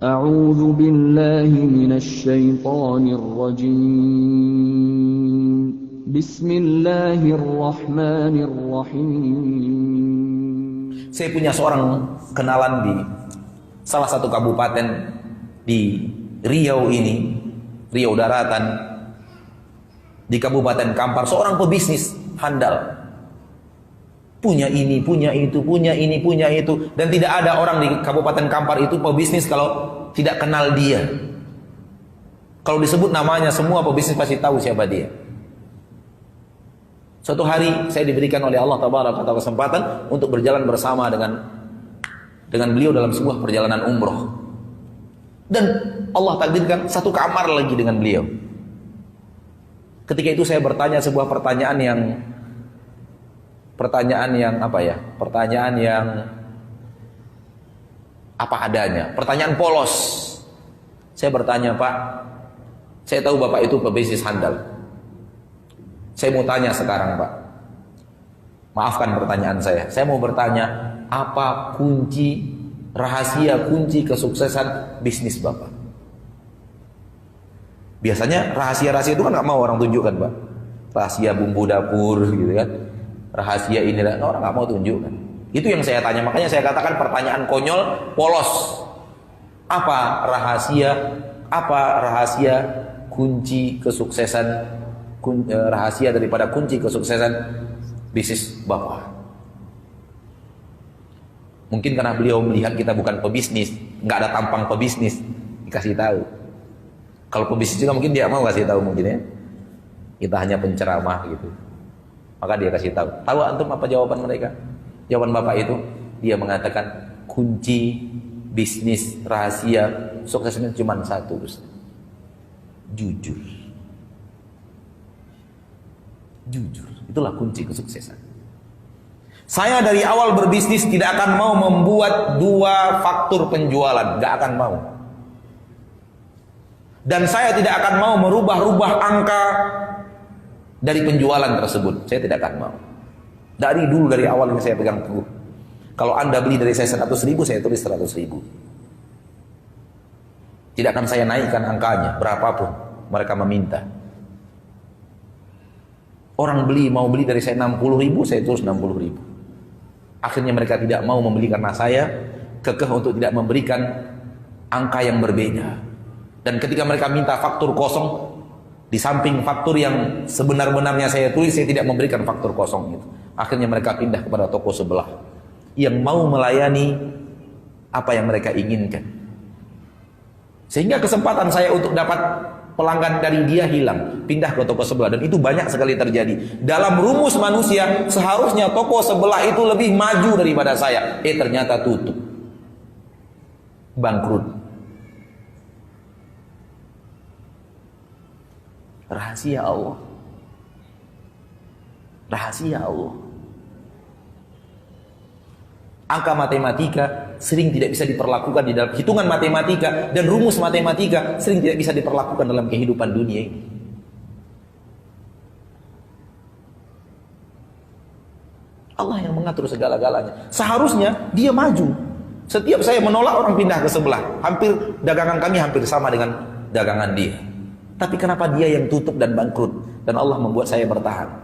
أعوذ بالله من الشيطان الرجيم بسم الله الرحمن الرحيم. Saya punya seorang kenalan di salah satu kabupaten di Riau ini, Riau Daratan, di Kabupaten Kampar, seorang pebisnis handal. Punya ini, punya itu, punya ini, punya itu. Dan tidak ada orang di Kabupaten Kampar itu pebisnis kalau tidak kenal dia. Kalau disebut namanya, semua pebisnis pasti tahu siapa dia. Suatu hari saya diberikan oleh Allah Tabaraka Ta'ala kesempatan untuk berjalan bersama dengan beliau dalam sebuah perjalanan umroh. Dan Allah takdirkan satu kamar lagi dengan beliau. Ketika itu saya bertanya sebuah pertanyaan yang apa adanya, pertanyaan polos. Saya bertanya, Pak, saya tahu Bapak itu pebisnis handal. Saya mau tanya sekarang, Pak. Maafkan pertanyaan saya. Saya mau bertanya, apa rahasia kunci kesuksesan bisnis Bapak? Biasanya rahasia-rahasia itu kan nggak mau orang tunjukkan, Pak. Rahasia bumbu dapur, gitu kan. Rahasia inilah orang nggak mau tunjukkan. Itu yang saya tanya. Makanya saya katakan pertanyaan konyol, polos. Apa rahasia kunci kesuksesan? Rahasia daripada kunci kesuksesan bisnis Bapak? Mungkin karena beliau melihat kita bukan pebisnis, nggak ada tampang pebisnis, dikasih tahu. Kalau pebisnis juga mungkin dia mau kasih tahu, mungkin ya. Kita hanya penceramah gitu. Maka dia kasih tahu. Tahu antum apa jawaban mereka? Jawaban Bapak itu, dia mengatakan kunci bisnis rahasia suksesnya cuma satu, Ustaz. Jujur. Jujur, itulah kunci kesuksesan. Saya dari awal berbisnis tidak akan mau membuat dua faktur penjualan, gak akan mau. Dan saya tidak akan mau merubah-rubah angka dari penjualan tersebut. Saya tidak akan mau. Dari dulu, dari awal ini saya pegang teguh. Kalau Anda beli dari saya 100.000, saya tulis 100.000. Tidak akan saya naikkan angkanya berapapun mereka meminta. Orang mau beli dari saya 60.000, saya tulis 60.000. Akhirnya mereka tidak mau membeli karena saya kekeh untuk tidak memberikan angka yang berbeda. Dan ketika mereka minta faktur kosong, di samping faktur yang sebenar-benarnya saya tulis, saya tidak memberikan faktur kosong itu. Akhirnya mereka pindah kepada toko sebelah yang mau melayani apa yang mereka inginkan. Sehingga kesempatan saya untuk dapat pelanggan dari dia hilang, pindah ke toko sebelah. Dan itu banyak sekali terjadi. Dalam rumus manusia, seharusnya toko sebelah itu lebih maju daripada saya. Ternyata tutup, bangkrut. Rahasia Allah. Rahasia Allah. Angka matematika sering tidak bisa diperlakukan di dalam hitungan matematika, dan rumus matematika sering tidak bisa diperlakukan dalam kehidupan dunia ini. Allah yang mengatur segala-galanya. Seharusnya dia maju. Setiap saya menolak, orang pindah ke sebelah. Hampir dagangan kami hampir sama dengan dagangan dia. Tapi kenapa dia yang tutup dan bangkrut? Dan Allah membuat saya bertahan.